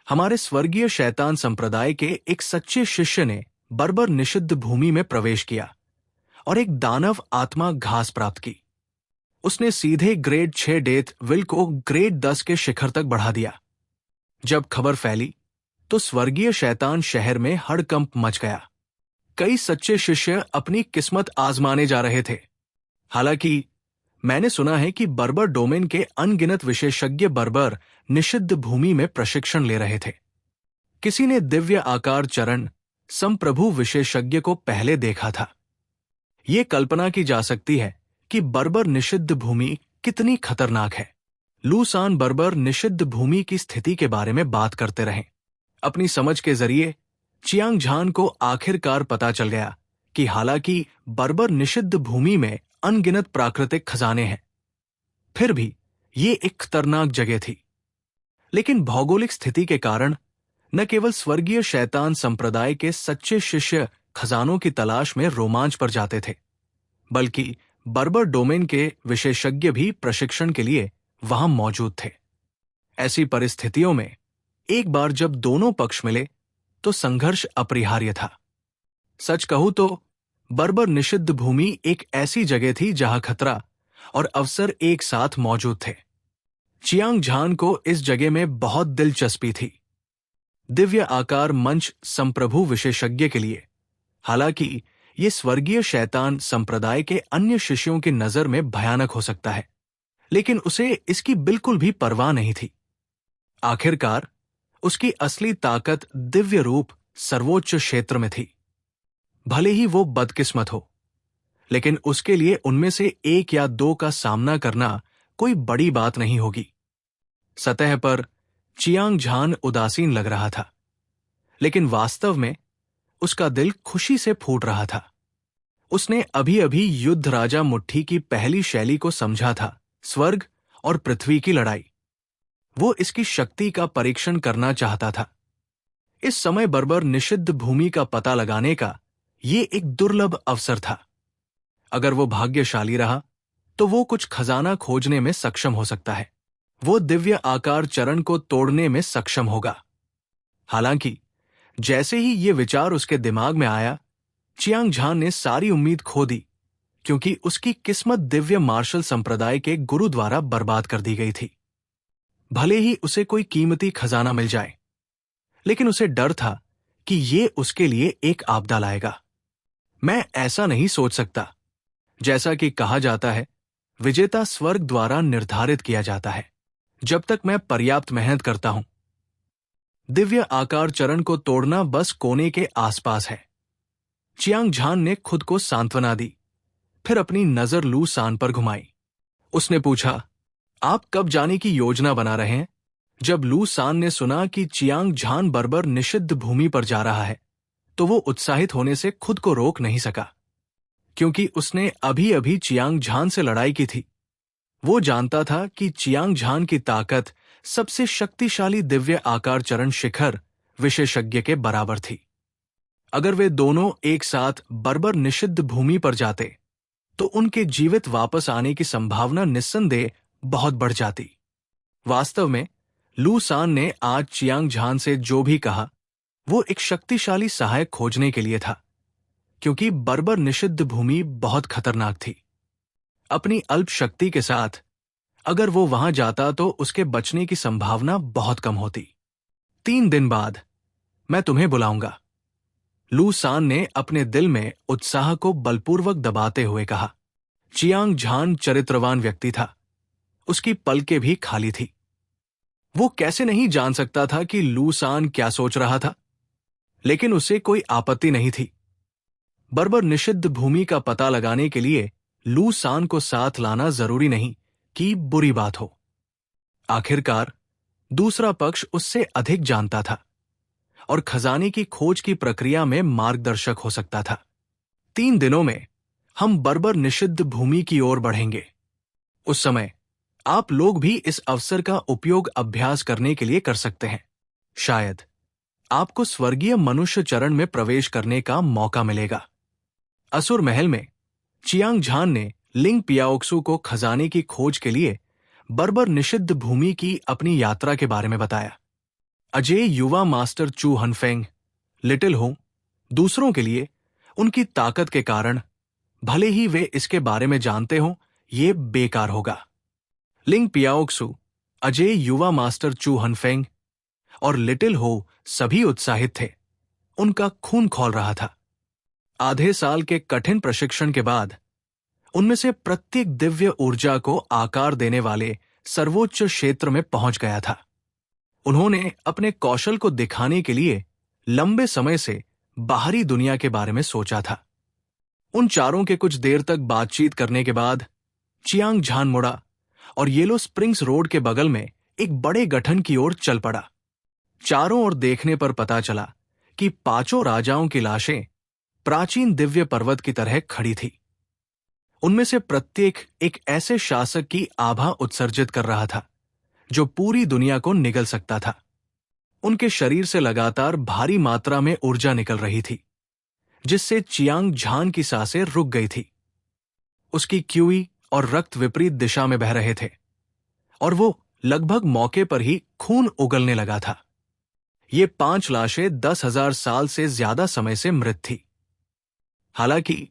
हमारे स्वर्गीय शैतान संप्रदाय के एक सच्चे शिष्य ने बर्बर निषिद्ध भूमि में प्रवेश किया और एक दानव आत्मा घास प्राप्त की। उसने सीधे ग्रेड 6 डेथ विल को ग्रेड 10 के शिखर तक बढ़ा दिया। जब खबर फैली तो स्वर्गीय शैतान शहर में हड़कंप मच गया। कई सच्चे शिष्य अपनी किस्मत आजमाने जा रहे थे। हालांकि मैंने सुना है कि बर्बर डोमेन के अनगिनत विशेषज्ञ बर्बर निषिद्ध भूमि में प्रशिक्षण ले रहे थे। किसी ने दिव्य आकार चरण संप्रभु विशेषज्ञ को पहले देखा था। ये कल्पना की जा सकती है कि बर्बर निषिद्ध भूमि कितनी खतरनाक है। लू सान बर्बर निषिद्ध भूमि की स्थिति के बारे में बात करते रहे। अपनी समझ के जरिए चियांग झान को आखिरकार पता चल गया कि हालांकि बर्बर निषिद्ध भूमि में अनगिनत प्राकृतिक खजाने हैं, फिर भी ये एक खतरनाक जगह थी। लेकिन भौगोलिक स्थिति के कारण न केवल स्वर्गीय शैतान संप्रदाय के सच्चे शिष्य खजानों की तलाश में रोमांच पर जाते थे, बल्कि बर्बर डोमेन के विशेषज्ञ भी प्रशिक्षण के लिए वहां मौजूद थे। ऐसी परिस्थितियों में एक बार जब दोनों पक्ष मिले तो संघर्ष अपरिहार्य था। सच कहूं तो बर्बर निषिद्ध भूमि एक ऐसी जगह थी जहां खतरा और अवसर एक साथ मौजूद थे। चियांग झान को इस जगह में बहुत दिलचस्पी थी। दिव्य आकार मंच संप्रभु विशेषज्ञ के लिए, हालांकि ये स्वर्गीय शैतान संप्रदाय के अन्य शिष्यों की नजर में भयानक हो सकता है, लेकिन उसे इसकी बिल्कुल भी परवाह नहीं थी। आखिरकार उसकी असली ताकत दिव्य रूप सर्वोच्च क्षेत्र में थी। भले ही वो बदकिस्मत हो, लेकिन उसके लिए उनमें से एक या दो का सामना करना कोई बड़ी बात नहीं होगी। सतह पर चियांग झान उदासीन लग रहा था, लेकिन वास्तव में उसका दिल खुशी से फूट रहा था। उसने अभी अभी युद्ध राजा मुट्ठी की पहली शैली को समझा था, स्वर्ग और पृथ्वी की लड़ाई। वो इसकी शक्ति का परीक्षण करना चाहता था। इस समय बर्बर निषिद्ध भूमि का पता लगाने का ये एक दुर्लभ अवसर था। अगर वो भाग्यशाली रहा तो वो कुछ खजाना खोजने में सक्षम हो सकता है। वो दिव्य आकार चरण को तोड़ने में सक्षम होगा। हालांकि जैसे ही ये विचार उसके दिमाग में आया, चियांग झान ने सारी उम्मीद खो दी, क्योंकि उसकी किस्मत दिव्य मार्शल संप्रदाय के गुरु द्वारा बर्बाद कर दी गई थी। भले ही उसे कोई कीमती खजाना मिल जाए, लेकिन उसे डर था कि ये उसके लिए एक आपदा लाएगा। मैं ऐसा नहीं सोच सकता। जैसा कि कहा जाता है, विजेता स्वर्ग द्वारा निर्धारित किया जाता है। जब तक मैं पर्याप्त मेहनत करता हूं, दिव्य आकार चरण को तोड़ना बस कोने के आसपास है। चियांग झान ने खुद को सांत्वना दी, फिर अपनी नजर लू सान पर घुमाई। उसने पूछा, आप कब जाने की योजना बना रहे हैं? जब लू सान ने सुना कि चियांग झान बर्बर निषिद्ध भूमि पर जा रहा है, तो वो उत्साहित होने से खुद को रोक नहीं सका, क्योंकि उसने अभी अभी चियांग झान से लड़ाई की थी। वो जानता था कि चियांग झान की ताकत सबसे शक्तिशाली दिव्य आकार चरण शिखर विशेषज्ञ के बराबर थी। अगर वे दोनों एक साथ बर्बर निषिद्ध भूमि पर जाते तो उनके जीवित वापस आने की संभावना निस्संदेह बहुत बढ़ जाती। वास्तव में लू सान ने आज चियांग झान से जो भी कहा, वो एक शक्तिशाली सहायक खोजने के लिए था। क्योंकि बर्बर निषिद्ध भूमि बहुत खतरनाक थी। अपनी अल्प शक्ति के साथ अगर वो वहां जाता तो उसके बचने की संभावना बहुत कम होती। 3 दिन बाद मैं तुम्हें बुलाऊंगा, लू सान ने अपने दिल में उत्साह को बलपूर्वक दबाते हुए कहा। चियांग झान चरित्रवान व्यक्ति था, उसकी पलकें भी खाली थी। वो कैसे नहीं जान सकता था कि लू सान क्या सोच रहा था, लेकिन उसे कोई आपत्ति नहीं थी। बर्बर निषिद्ध भूमि का पता लगाने के लिए लू सान को साथ लाना जरूरी नहीं कि बुरी बात हो। आखिरकार दूसरा पक्ष उससे अधिक जानता था और खजाने की खोज की प्रक्रिया में मार्गदर्शक हो सकता था। 3 दिनों में हम बर्बर निषिद्ध भूमि की ओर बढ़ेंगे। उस समय आप लोग भी इस अवसर का उपयोग अभ्यास करने के लिए कर सकते हैं। शायद आपको स्वर्गीय मनुष्य चरण में प्रवेश करने का मौका मिलेगा। असुर महल में चियांग झान ने लिंग पियाओक्सू को खजाने की खोज के लिए बर्बर निषिद्ध भूमि की अपनी यात्रा के बारे में बताया। अजय युवा मास्टर चू हनफेंग, लिटिल हो, दूसरों के लिए उनकी ताकत के कारण, भले ही वे इसके बारे में जानते हों, ये बेकार होगा। लिंग पियाओक्सू, अजय युवा मास्टर चू हनफेंग और लिटिल हो सभी उत्साहित थे। उनका खून खौल रहा था। आधे साल के कठिन प्रशिक्षण के बाद उनमें से प्रत्येक दिव्य ऊर्जा को आकार देने वाले सर्वोच्च क्षेत्र में पहुंच गया था। उन्होंने अपने कौशल को दिखाने के लिए लंबे समय से बाहरी दुनिया के बारे में सोचा था। उन चारों के कुछ देर तक बातचीत करने के बाद चियांग झान मुड़ा और येलो स्प्रिंग्स रोड के बगल में एक बड़े गठन की ओर चल पड़ा। चारों ओर देखने पर पता चला कि 5 राजाओं की लाशें प्राचीन दिव्य पर्वत की तरह खड़ी थी। उनमें से प्रत्येक एक ऐसे शासक की आभा उत्सर्जित कर रहा था जो पूरी दुनिया को निगल सकता था। उनके शरीर से लगातार भारी मात्रा में ऊर्जा निकल रही थी, जिससे चियांग झान की सांसें रुक गई थी। उसकी क्यूई और रक्त विपरीत दिशा में बह रहे थे और वो लगभग मौके पर ही खून उगलने लगा था। ये 5 लाशें 10,000 साल से ज्यादा समय से मृत थी। हालांकि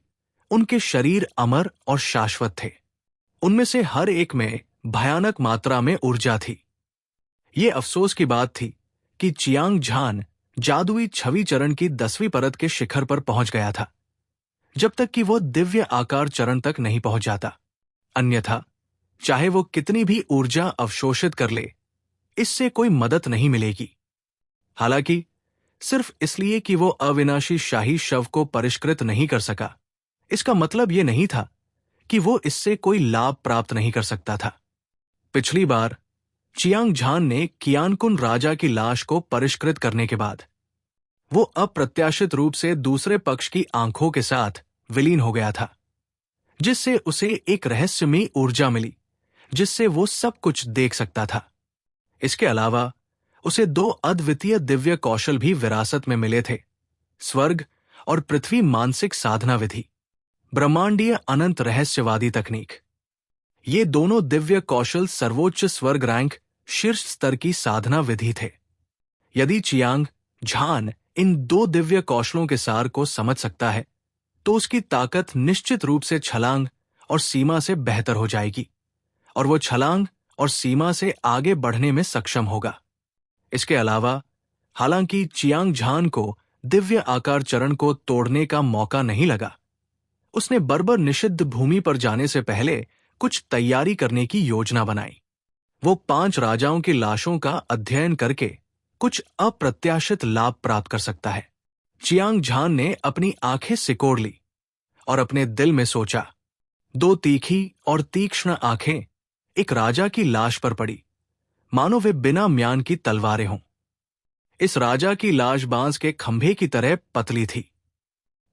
उनके शरीर अमर और शाश्वत थे। उनमें से हर एक में भयानक मात्रा में ऊर्जा थी। ये अफसोस की बात थी कि चियांग झान जादुई छवि चरण की 10वीं परत के शिखर पर पहुंच गया था, जब तक कि वो दिव्य आकार चरण तक नहीं पहुंच जाता। अन्यथा चाहे वो कितनी भी ऊर्जा अवशोषित कर ले, इससे कोई मदद नहीं मिलेगी। हालांकि सिर्फ इसलिए कि वो अविनाशी शाही शव को परिष्कृत नहीं कर सका, इसका मतलब ये नहीं था कि वो इससे कोई लाभ प्राप्त नहीं कर सकता था। पिछली बार चियांग झान ने कियानकुन राजा की लाश को परिष्कृत करने के बाद वो अप्रत्याशित रूप से दूसरे पक्ष की आंखों के साथ विलीन हो गया था, जिससे उसे एक रहस्यमयी ऊर्जा मिली जिससे वो सब कुछ देख सकता था। इसके अलावा उसे 2 अद्वितीय दिव्य कौशल भी विरासत में मिले थे, स्वर्ग और पृथ्वी मानसिक साधना विधि, ब्रह्मांडीय अनंत रहस्यवादी तकनीक। ये दोनों दिव्य कौशल सर्वोच्च स्वर्ग रैंक शीर्ष स्तर की साधना विधि थे। यदि चियांग झान इन 2 दिव्य कौशलों के सार को समझ सकता है, तो उसकी ताकत निश्चित रूप से छलांग और सीमा से बेहतर हो जाएगी और वो छलांग और सीमा से आगे बढ़ने में सक्षम होगा। इसके अलावा, हालांकि चियांग झान को दिव्य आकार चरण को तोड़ने का मौका नहीं लगा, उसने बर्बर निषिद्ध भूमि पर जाने से पहले कुछ तैयारी करने की योजना बनाई। वो 5 राजाओं की लाशों का अध्ययन करके कुछ अप्रत्याशित लाभ प्राप्त कर सकता है। चियांग झान ने अपनी आंखें सिकोड़ ली और अपने दिल में सोचा, 2 तीखी और तीक्ष्ण आंखें एक राजा की लाश पर पड़ी, मानो वे बिना म्यान की तलवारें हों। इस राजा की लाश बांस के खंभे की तरह पतली थी।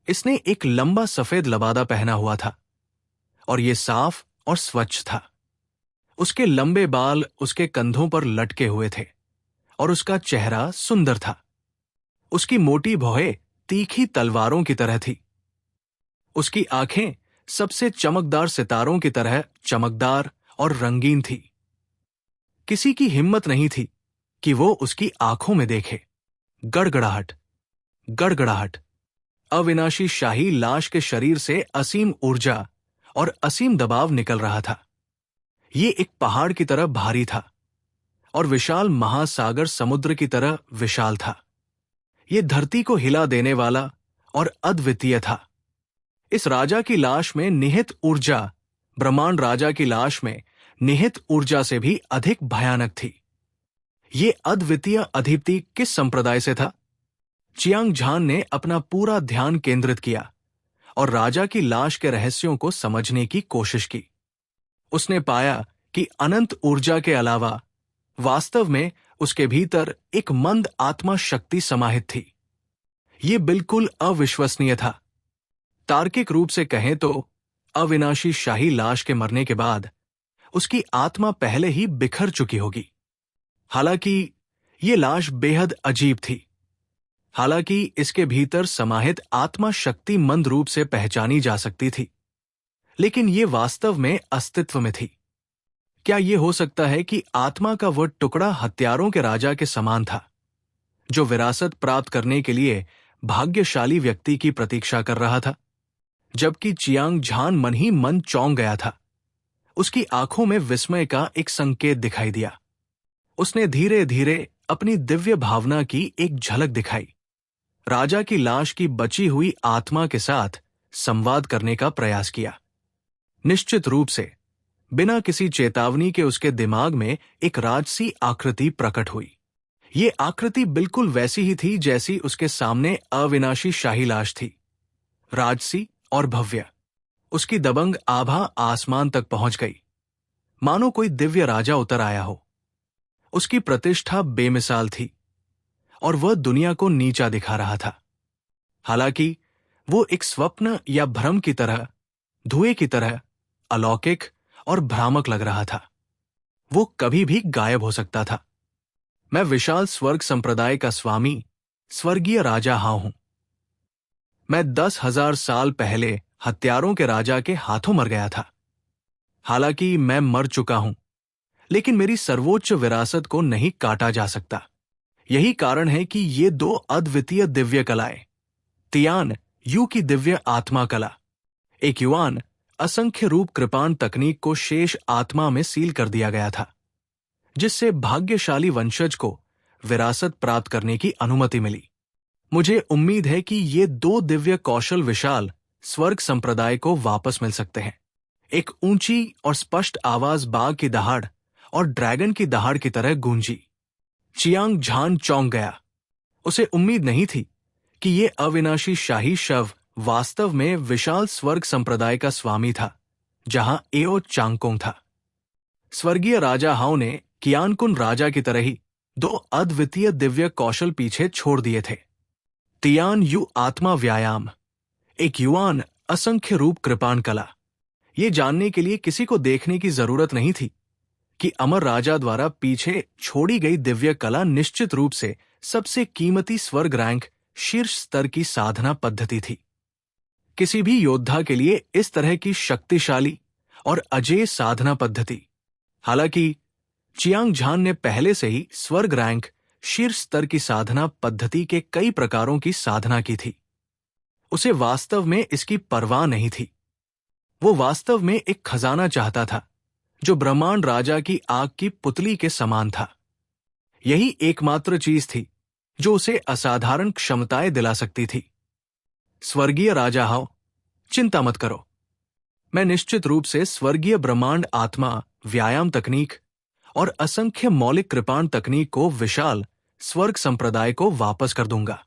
इसने एक लंबा सफेद लबादा पहना हुआ था और यह साफ और स्वच्छ था। उसके लंबे बाल उसके कंधों पर लटके हुए थे और उसका चेहरा सुंदर था। उसकी मोटी भौहें तीखी तलवारों की तरह थी। उसकी आंखें सबसे चमकदार सितारों की तरह चमकदार और रंगीन थी। किसी की हिम्मत नहीं थी कि वो उसकी आंखों में देखे। गड़गड़ाहट, गड़गड़ाहट। अविनाशी शाही लाश के शरीर से असीम ऊर्जा और असीम दबाव निकल रहा था। ये एक पहाड़ की तरह भारी था और विशाल महासागर समुद्र की तरह विशाल था। ये धरती को हिला देने वाला और अद्वितीय था। इस राजा की लाश में निहित ऊर्जा ब्रह्मांड राजा की लाश में निहित ऊर्जा से भी अधिक भयानक थी। ये अद्वितीय अधिपति किस संप्रदाय से था? चियांग झान ने अपना पूरा ध्यान केंद्रित किया और राजा की लाश के रहस्यों को समझने की कोशिश की। उसने पाया कि अनंत ऊर्जा के अलावा वास्तव में उसके भीतर एक मंद आत्मा शक्ति समाहित थी। ये बिल्कुल अविश्वसनीय था। तार्किक रूप से कहें तो अविनाशी शाही लाश के मरने के बाद उसकी आत्मा पहले ही बिखर चुकी होगी। हालांकि ये लाश बेहद अजीब थी। हालांकि इसके भीतर समाहित आत्मा शक्ति मंद रूप से पहचानी जा सकती थी, लेकिन ये वास्तव में अस्तित्व में थी। क्या यह हो सकता है कि आत्मा का वह टुकड़ा हत्यारों के राजा के समान था, जो विरासत प्राप्त करने के लिए भाग्यशाली व्यक्ति की प्रतीक्षा कर रहा था? जबकि चियांग झान मन ही मन चौंक गया था। उसकी आंखों में विस्मय का एक संकेत दिखाई दिया। उसने धीरे धीरे अपनी दिव्य भावना की एक झलक दिखाई। राजा की लाश की बची हुई आत्मा के साथ संवाद करने का प्रयास किया। निश्चित रूप से बिना किसी चेतावनी के उसके दिमाग में एक राजसी आकृति प्रकट हुई। ये आकृति बिल्कुल वैसी ही थी जैसी उसके सामने अविनाशी शाही लाश थी, राजसी और भव्य। उसकी दबंग आभा आसमान तक पहुंच गई, मानो कोई दिव्य राजा उतर आया हो। उसकी प्रतिष्ठा बेमिसाल थी और वह दुनिया को नीचा दिखा रहा था। हालांकि वो एक स्वप्न या भ्रम की तरह, धुएं की तरह अलौकिक और भ्रामक लग रहा था। वो कभी भी गायब हो सकता था। मैं विशाल स्वर्ग संप्रदाय का स्वामी स्वर्गीय राजा हाँ हूं। मैं 10,000 साल पहले हत्यारों के राजा के हाथों मर गया था। हालांकि मैं मर चुका हूं, लेकिन मेरी सर्वोच्च विरासत को नहीं काटा जा सकता। यही कारण है कि ये दो अद्वितीय दिव्य कलाएं, तियान यू की दिव्य आत्मा कला, एक युआन असंख्य रूप कृपाण तकनीक को शेष आत्मा में सील कर दिया गया था, जिससे भाग्यशाली वंशज को विरासत प्राप्त करने की अनुमति मिली। मुझे उम्मीद है कि ये दो दिव्य कौशल विशाल स्वर्ग संप्रदाय को वापस मिल सकते हैं। एक ऊंची और स्पष्ट आवाज बाघ की दहाड़ और ड्रैगन की दहाड़ की तरह गूंजी। चियांग झान चौंक गया। उसे उम्मीद नहीं थी कि ये अविनाशी शाही शव वास्तव में विशाल स्वर्ग संप्रदाय का स्वामी था, जहां एओ चांगकोंग था। स्वर्गीय राजा हाओ ने कियानकुन राजा की तरह ही दो अद्वितीय दिव्य कौशल पीछे छोड़ दिए थे। तियान यू आत्मा व्यायाम, एक युआन असंख्य रूप कृपाण कला। ये जानने के लिए किसी को देखने की जरूरत नहीं थी कि अमर राजा द्वारा पीछे छोड़ी गई दिव्य कला निश्चित रूप से सबसे कीमती स्वर्ग रैंक शीर्ष स्तर की साधना पद्धति थी। किसी भी योद्धा के लिए इस तरह की शक्तिशाली और अजेय साधना पद्धति। हालांकि चियांग झान ने पहले से ही स्वर्ग रैंक शीर्ष स्तर की साधना पद्धति के कई प्रकारों की साधना की थी। उसे वास्तव में इसकी परवाह नहीं थी। वो वास्तव में एक खजाना चाहता था जो ब्रह्मांड राजा की आग की पुतली के समान था। यही एकमात्र चीज थी जो उसे असाधारण क्षमताएं दिला सकती थी। स्वर्गीय राजा हाओ, चिंता मत करो। मैं निश्चित रूप से स्वर्गीय ब्रह्मांड आत्मा व्यायाम तकनीक और असंख्य मौलिक कृपाण तकनीक को विशाल स्वर्ग संप्रदाय को वापस कर दूंगा।